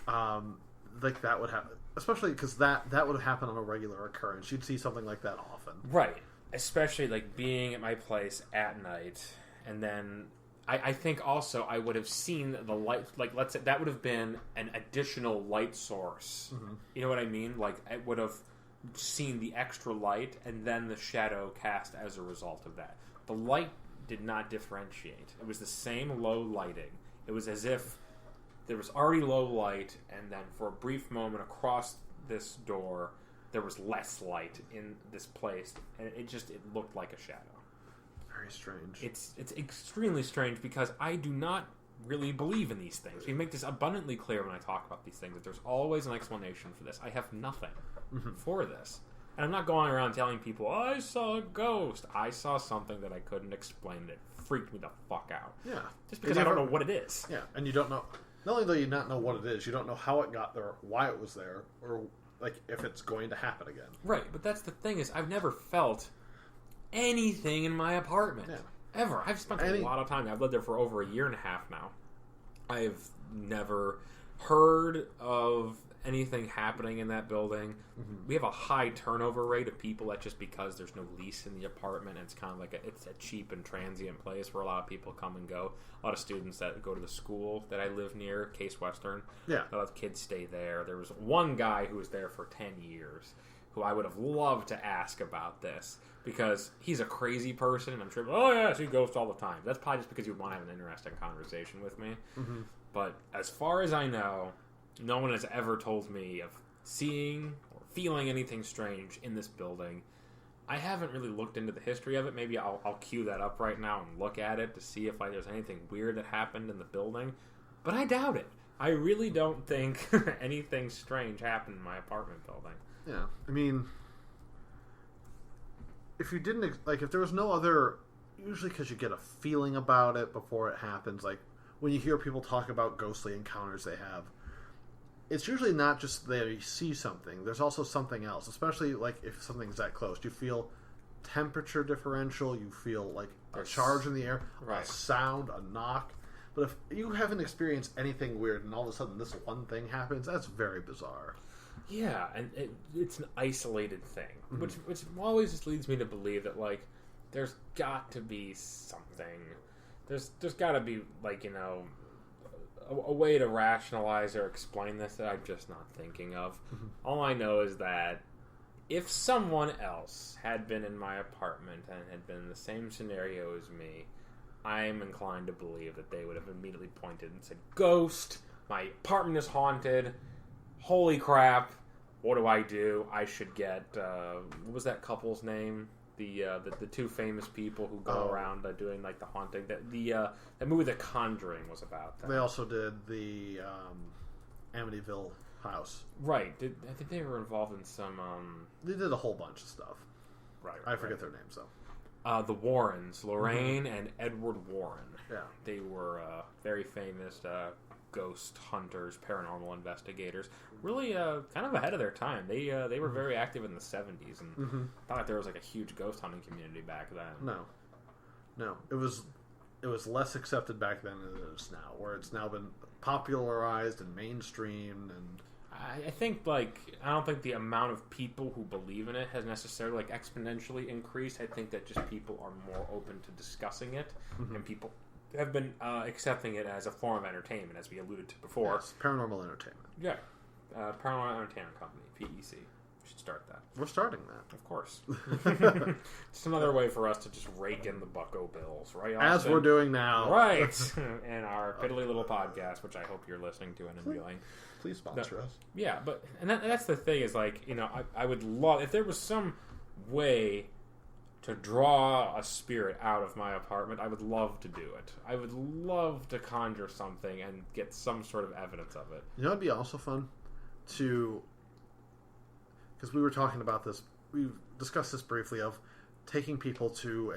Speaker 3: That would happen. Especially because that would happen on a regular occurrence. You'd see something like that often.
Speaker 2: Right. Especially being at my place at night, and then I think also I would have seen the light, let's say that would have been an additional light source. Mm-hmm. You know what I mean? I would have seen the extra light and then the shadow cast as a result of that. The light did not differentiate. It was the same low lighting. It was as if there was already low light, and then for a brief moment across this door, there was less light in this place, and it looked like a shadow.
Speaker 3: Very strange.
Speaker 2: It's extremely strange because I do not really believe in these things. We make this abundantly clear when I talk about these things that there's always an explanation for this. I have nothing for this. And I'm not going around telling people, I saw a ghost. I saw something that I couldn't explain that freaked me the fuck out.
Speaker 3: Yeah.
Speaker 2: Just because I don't know what it is.
Speaker 3: Yeah, and you don't know. Not only do you not know what it is, you don't know how it got there, why it was there, or if it's going to happen again.
Speaker 2: Right, but that's the thing is I've never felt anything in my apartment. Yeah. Ever. I've spent a lot of time. I've lived there for over 1.5 years now. I've never heard of anything happening in that building. Mm-hmm. We have a high turnover rate of people. That just because there's no lease in the apartment, and it's kind of like it's a cheap and transient place where a lot of people come and go. A lot of students that go to the school that I live near, Case Western.
Speaker 3: Yeah,
Speaker 2: a lot of kids stay there. There was one guy who was there for 10 years who I would have loved to ask about this, because he's a crazy person, and I'm sure, oh yeah, he ghosts all the time. That's probably just because you want to have an interesting conversation with me. Mm-hmm. But as far as I know, no one has ever told me of seeing or feeling anything strange in this building. I haven't really looked into the history of it. Maybe I'll cue that up right now and look at it to see if there's anything weird that happened in the building. But I doubt it. I really don't think anything strange happened in my apartment building.
Speaker 3: Yeah, I mean, if you didn't, if there was no other, usually because you get a feeling about it before it happens, like when you hear people talk about ghostly encounters they have, it's usually not just they see something. There's also something else, especially like if something's that close. You feel temperature differential, you feel like a charge in the air, right. A sound, a knock. But if you haven't experienced anything weird and all of a sudden this one thing happens, that's very bizarre.
Speaker 2: Yeah, and it's an isolated thing, mm-hmm. which always just leads me to believe that, like, there's got to be something. There's got to be, like, a way to rationalize or explain this that I'm just not thinking of. Mm-hmm. All I know is that if someone else had been in my apartment and had been in the same scenario as me, I am inclined to believe that they would have immediately pointed and said, "Ghost, my apartment is haunted. Holy crap, what do? I should get, what was that couple's name? The two famous people who go around doing, like, the haunting. That movie The Conjuring was about that.
Speaker 3: They also did the Amityville house.
Speaker 2: Right. I think they were involved in some...
Speaker 3: They did a whole bunch of stuff.
Speaker 2: Right.
Speaker 3: I forget their names, though.
Speaker 2: The Warrens, Lorraine and Edward Warren.
Speaker 3: Yeah.
Speaker 2: They were very famous ghost hunters, paranormal investigators, really kind of ahead of their time. They were very active in the 70s, and thought like there was like a huge ghost hunting community back then.
Speaker 3: No, it was less accepted back then than it is now, where it's now been popularized and mainstreamed. And
Speaker 2: I think, like, I don't think the amount of people who believe in it has necessarily, like, exponentially increased. I think that just people are more open to discussing it, and people have been accepting it as a form of entertainment, as we alluded to before.
Speaker 3: Yes, paranormal entertainment.
Speaker 2: Yeah. Paranormal Entertainment Company, PEC. We should start that.
Speaker 3: We're starting that.
Speaker 2: Of course. It's another way for us to just rake in the bucko bills, right, Austin?
Speaker 3: As we're doing now.
Speaker 2: Right. In our piddly little podcast, which I hope you're listening to and enjoying.
Speaker 3: Please sponsor us.
Speaker 2: Yeah, but that's the thing is, like, I would love, if there was some way to draw a spirit out of my apartment, I would love to do it. I would love to conjure something and get some sort of evidence of it.
Speaker 3: You know, it'd be also fun to, because we were talking about this, we've discussed this briefly, of taking people to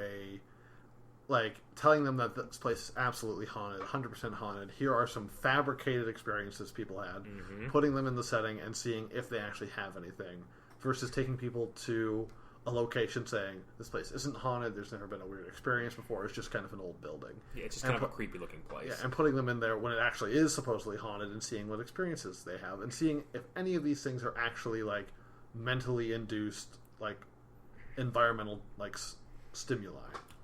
Speaker 3: telling them that this place is absolutely haunted, 100% haunted. Here are some fabricated experiences people had, putting them in the setting and seeing if they actually have anything, versus taking people to a location saying, this place isn't haunted, there's never been a weird experience before, it's just kind of an old building.
Speaker 2: Yeah, it's just kind of a creepy looking place.
Speaker 3: Yeah, and putting them in there when it actually is supposedly haunted and seeing what experiences they have, and seeing if any of these things are actually, like, mentally induced, like, environmental, like, stimuli.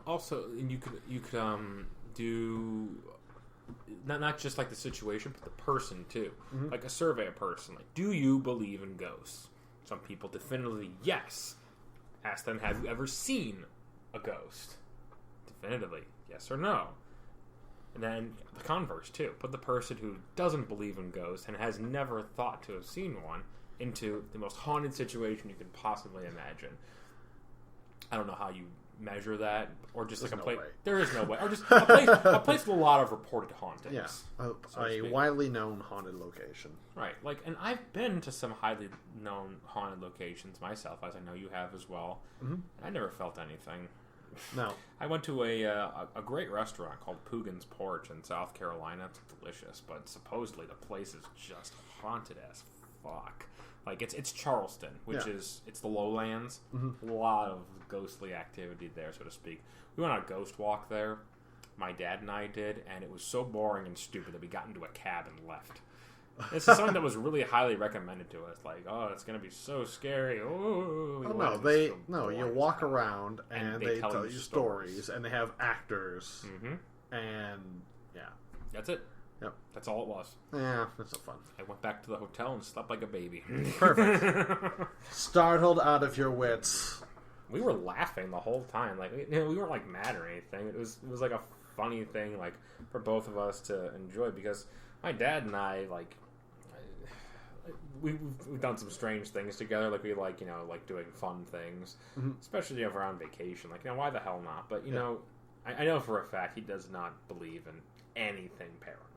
Speaker 2: Also, and you could do not just like the situation, but the person too. Like a survey a person, like, do you believe in ghosts? Some people definitively yes. Ask them, have you ever seen a ghost? Definitively, yes or no. And then the converse too. Put the person who doesn't believe in ghosts and has never thought to have seen one into the most haunted situation you could possibly imagine. I don't know how you measure that, or just
Speaker 3: There's
Speaker 2: like a place.
Speaker 3: way.
Speaker 2: There is no way, or just a place with a lot of reported hauntings.
Speaker 3: Yeah, a widely known haunted location.
Speaker 2: Right, like, and I've been to some highly known haunted locations myself, as I know you have as well. And I never felt anything.
Speaker 3: No,
Speaker 2: I went to a great restaurant called Poogan's Porch in South Carolina. It's delicious, but supposedly the place is just haunted as fuck. Like, it's Charleston, which is, it's the lowlands. A lot of ghostly activity there, so to speak. We went on a ghost walk there. My dad and I did, and it was so boring and stupid that we got into a cab and left. This is something that was really highly recommended to us. Like, oh, it's going to be so scary. Oh,
Speaker 3: you walk around and they tell you stories, and they have actors, and yeah,
Speaker 2: that's it.
Speaker 3: Yep,
Speaker 2: that's all it was.
Speaker 3: Yeah, that's so fun.
Speaker 2: I went back to the hotel and slept like a baby.
Speaker 3: Perfect. Startled out of your wits.
Speaker 2: We were laughing the whole time. Like we weren't like mad or anything. It was like a funny thing, like for both of us to enjoy, because my dad and I we've done some strange things together. Like we like doing fun things, especially if we're on vacation. Like why the hell not? But I know for a fact he does not believe in anything paranormal.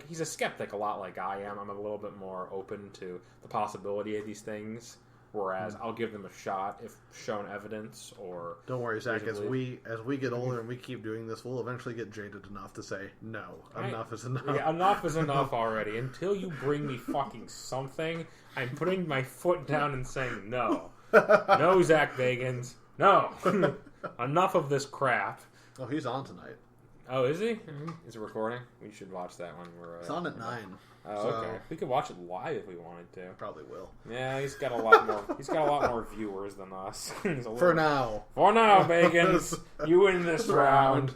Speaker 2: He's a skeptic, a lot like I am. I'm a little bit more open to the possibility of these things. Whereas I'll give them a shot if shown evidence or...
Speaker 3: Don't worry, Zach. As we get older and we keep doing this, we'll eventually get jaded enough to say, no, enough is enough.
Speaker 2: Yeah, enough is enough already. Until you bring me fucking something, I'm putting my foot down and saying no. No, Zach Bagans. No. Enough of this crap.
Speaker 3: Oh, he's on tonight.
Speaker 2: Oh, is he? Is it recording? We should watch that one.
Speaker 3: It's on at 9.
Speaker 2: Oh, okay. We could watch it live if we wanted to.
Speaker 3: Probably will.
Speaker 2: Yeah, he's got a lot more. He's got a lot more viewers than us.
Speaker 3: For now,
Speaker 2: Bagans, you win this round,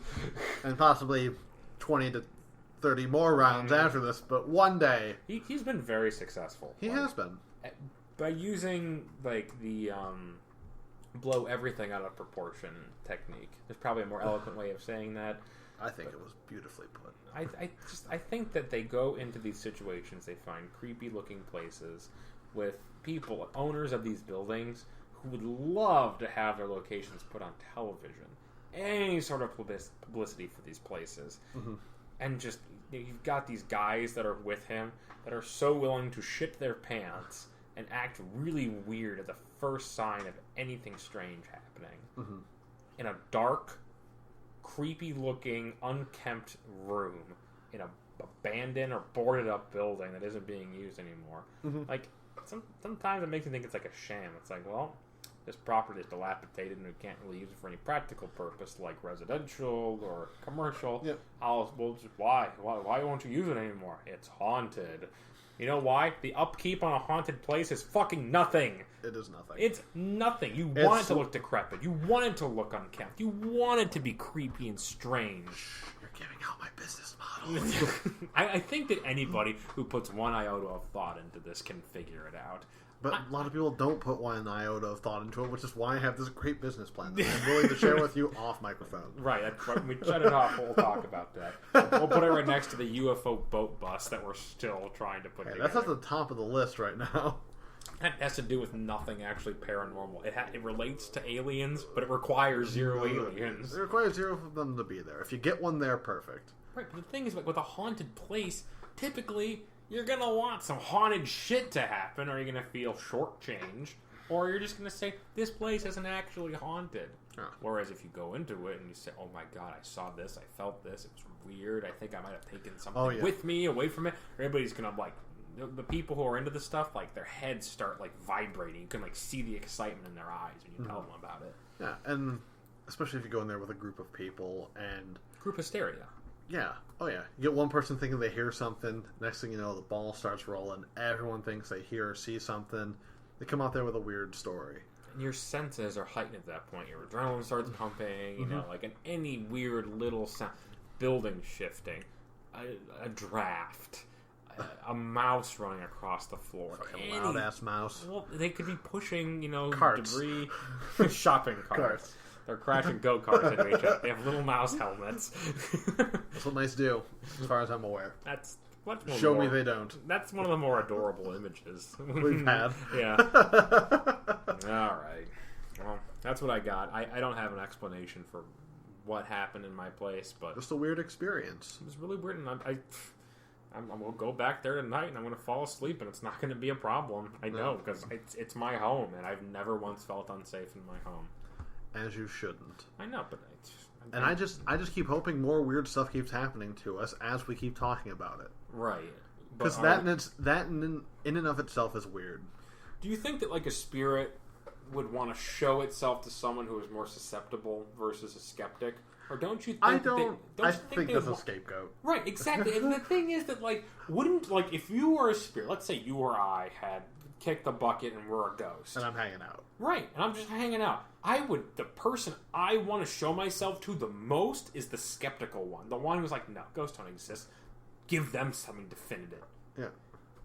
Speaker 3: and possibly 20 to 30 more rounds after this. But one day,
Speaker 2: he's been very successful.
Speaker 3: He has been
Speaker 2: by using the blow everything out of proportion technique. There's probably a more eloquent way of saying that.
Speaker 3: I think it was beautifully put.
Speaker 2: I think that they go into these situations, they find creepy looking places with people, owners of these buildings, who would love to have their locations put on television. Any sort of publicity for these places. And just, you've got these guys that are with him that are so willing to shit their pants and act really weird at the first sign of anything strange happening. In a dark, creepy-looking, unkempt room in a abandoned or boarded-up building that isn't being used anymore. Like, sometimes it makes me think it's like a sham. It's like, well, this property is dilapidated and we can't really use it for any practical purpose, like residential or commercial.
Speaker 3: Yep.
Speaker 2: Why won't you use it anymore? It's haunted. You know why? The upkeep on a haunted place is fucking nothing.
Speaker 3: It is nothing.
Speaker 2: It's nothing. You want it to look decrepit. You want it to look unkempt. You want it to be creepy and strange.
Speaker 3: You're giving out my business model.
Speaker 2: I think that anybody who puts one iota of thought into this can figure it out.
Speaker 3: But a lot of people don't put one iota of thought into it, which is why I have this great business plan that I'm willing to share with you off microphone.
Speaker 2: Right. When we shut it off, we'll talk about that. We'll put it right next to the UFO boat bus that we're still trying to put together.
Speaker 3: That's at the top of the list right now.
Speaker 2: That has to do with nothing actually paranormal. It relates to aliens, but it requires 0 aliens.
Speaker 3: It requires 0 of them to be there. If you get one there, perfect.
Speaker 2: Right, but the thing is, with a haunted place, typically you're going to want some haunted shit to happen, or you're going to feel shortchanged, or you're just going to say, this place isn't actually haunted.
Speaker 3: Oh.
Speaker 2: Whereas if you go into it and you say, oh my god, I saw this, I felt this, it was weird, I think I might have taken something with me, away from it, everybody's going to, the people who are into this stuff, their heads start, vibrating. You can, see the excitement in their eyes when you tell them about it.
Speaker 3: Yeah, and especially if you go in there with a group of people and...
Speaker 2: Group hysteria.
Speaker 3: Yeah. Oh, yeah. You get one person thinking they hear something. Next thing you know, the ball starts rolling. Everyone thinks they hear or see something. They come out there with a weird story.
Speaker 2: And your senses are heightened at that point. Your adrenaline starts pumping, you know, any weird little sound. Building shifting. A draft. A mouse running across the floor.
Speaker 3: A loud-ass mouse.
Speaker 2: Well, they could be pushing,
Speaker 3: carts.
Speaker 2: Debris. Shopping carts. They're crashing go-karts into each other. They have little mouse helmets.
Speaker 3: That's what mice do, as far as I'm aware.
Speaker 2: That's much more.
Speaker 3: Show me they don't.
Speaker 2: That's one of the more adorable images
Speaker 3: we've had.
Speaker 2: Yeah. All right. Well, that's what I got. I don't have an explanation for what happened in my place, but
Speaker 3: just a weird experience.
Speaker 2: It was really weird, and I'm going to go back there tonight, and I'm going to fall asleep, and it's not going to be a problem. I know, because it's my home, and I've never once felt unsafe in my home.
Speaker 3: As you shouldn't.
Speaker 2: I know, but
Speaker 3: I just keep hoping more weird stuff keeps happening to us as we keep talking about it.
Speaker 2: Right.
Speaker 3: Because that in and of itself is weird.
Speaker 2: Do you think that a spirit would want to show itself to someone who is more susceptible versus a skeptic? Or don't you think
Speaker 3: I
Speaker 2: think
Speaker 3: there's a scapegoat.
Speaker 2: Right, exactly. And the thing is that, like, wouldn't, like, if you were a spirit, let's say you or I had kicked the bucket and we're a ghost.
Speaker 3: And I'm hanging out.
Speaker 2: Right, and I'm just hanging out. The person I want to show myself to the most is the skeptical one. The one who's like, no, ghosts don't exist. Give them something definitive.
Speaker 3: Yeah.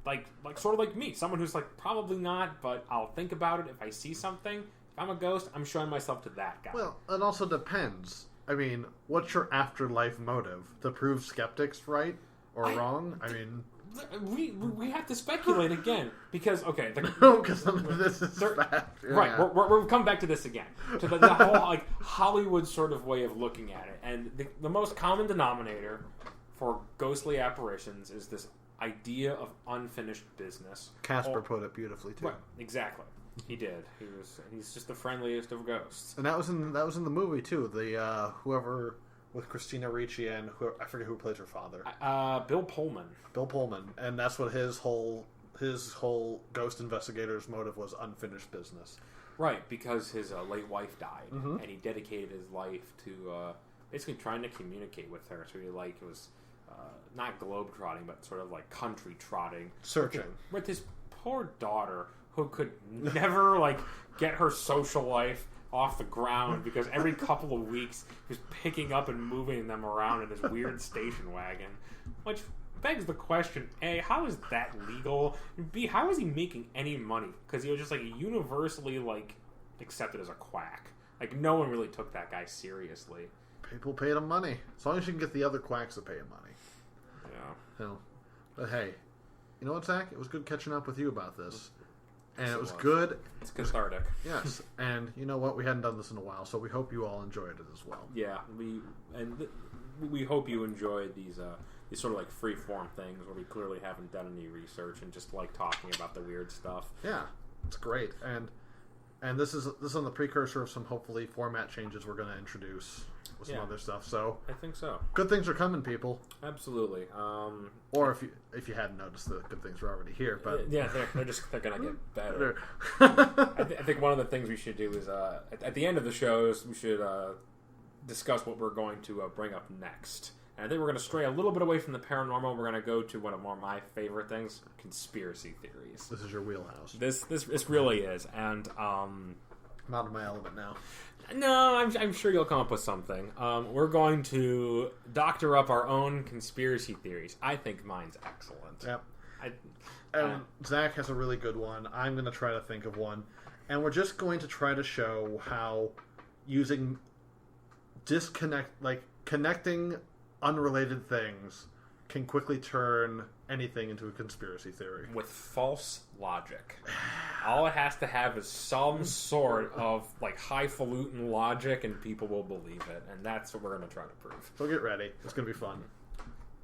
Speaker 2: Like sort of like me. Someone who's like, probably not, but I'll think about it if I see something. If I'm a ghost, I'm showing myself to that guy.
Speaker 3: Well, it also depends. I mean, what's your afterlife motive? To prove skeptics right or wrong? I mean...
Speaker 2: We have to speculate again because
Speaker 3: because this is bad. Yeah.
Speaker 2: Right. We're coming back to this again to the whole like Hollywood sort of way of looking at it, and the most common denominator for ghostly apparitions is this idea of unfinished business.
Speaker 3: Casper put it beautifully too.
Speaker 2: Right, exactly. He did. He's just the friendliest of ghosts.
Speaker 3: And that was in the movie too. The whoever. With Christina Ricci and I forget who plays her father.
Speaker 2: Bill Pullman.
Speaker 3: Bill Pullman, and that's what his whole ghost investigator's motive was: unfinished business.
Speaker 2: Right, because his late wife died,
Speaker 3: mm-hmm.
Speaker 2: and he dedicated his life to basically trying to communicate with her. So he was not globetrotting, but sort of like country trotting,
Speaker 3: searching
Speaker 2: with his poor daughter, who could never like get her social life off the ground because every couple of weeks he was picking up and moving them around in this weird station wagon, which begs the question: A, how is that legal? And B, how is he making any money? Because he was just like universally like accepted as a quack. Like no one really took that guy seriously.
Speaker 3: People paid him money as long as you can get the other quacks to pay him money.
Speaker 2: Yeah.
Speaker 3: But hey, you know what, Zach? It was good catching up with you about this. And it was
Speaker 2: good.
Speaker 3: good.
Speaker 2: It's cathartic.
Speaker 3: Yes, and you know what? We hadn't done this in a while, so we hope you all enjoyed it as well.
Speaker 2: Yeah, we hope you enjoyed these sort of like free form things where we clearly haven't done any research and just like talking about the weird stuff.
Speaker 3: Yeah, it's great, and this is on the precursor of some hopefully format changes we're going to introduce with some other stuff. So
Speaker 2: I think so.
Speaker 3: Good things are coming, people.
Speaker 2: Absolutely.
Speaker 3: Or if you hadn't noticed, the good things are already here. But
Speaker 2: yeah, they're gonna get better. I think one of the things we should do is at the end of the shows we should discuss what we're going to bring up next. And I think we're going to stray a little bit away from the paranormal. We're going to go to one of my favorite things: conspiracy theories.
Speaker 3: This is your wheelhouse.
Speaker 2: This really is, and
Speaker 3: I'm out of my element now.
Speaker 2: No, I'm sure you'll come up with something. We're going to doctor up our own conspiracy theories. I think mine's excellent.
Speaker 3: Yep. Zach has a really good one. I'm going to try to think of one. And we're just going to try to show how using connecting unrelated things can quickly turn anything into a conspiracy theory.
Speaker 2: With false logic. All it has to have is some sort of like highfalutin logic and people will believe it. And that's what we're going to try to prove.
Speaker 3: So get ready. It's going to be fun.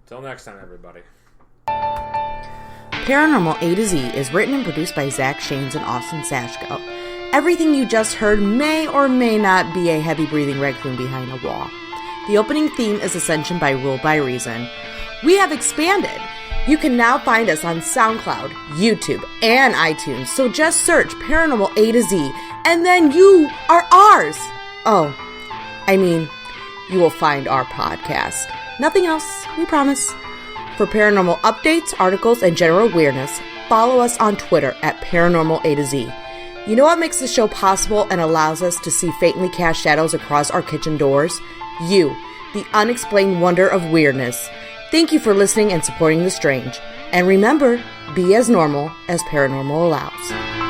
Speaker 2: Till next time, everybody.
Speaker 1: Paranormal A to Z is written and produced by Zack Shanes and Austin Sashko. Everything you just heard may or may not be a heavy-breathing raccoon behind a wall. The opening theme is Ascension by Rule by Reason. We have expanded. You can now find us on SoundCloud, YouTube, and iTunes, so just search Paranormal A to Z, and then you are ours. Oh, I mean, you will find our podcast. Nothing else, we promise. For paranormal updates, articles, and general awareness, follow us on Twitter at Paranormal A to Z. You know what makes the show possible and allows us to see faintly cast shadows across our kitchen doors? You, the unexplained wonder of weirdness. Thank you for listening and supporting the strange. And remember, be as normal as paranormal allows.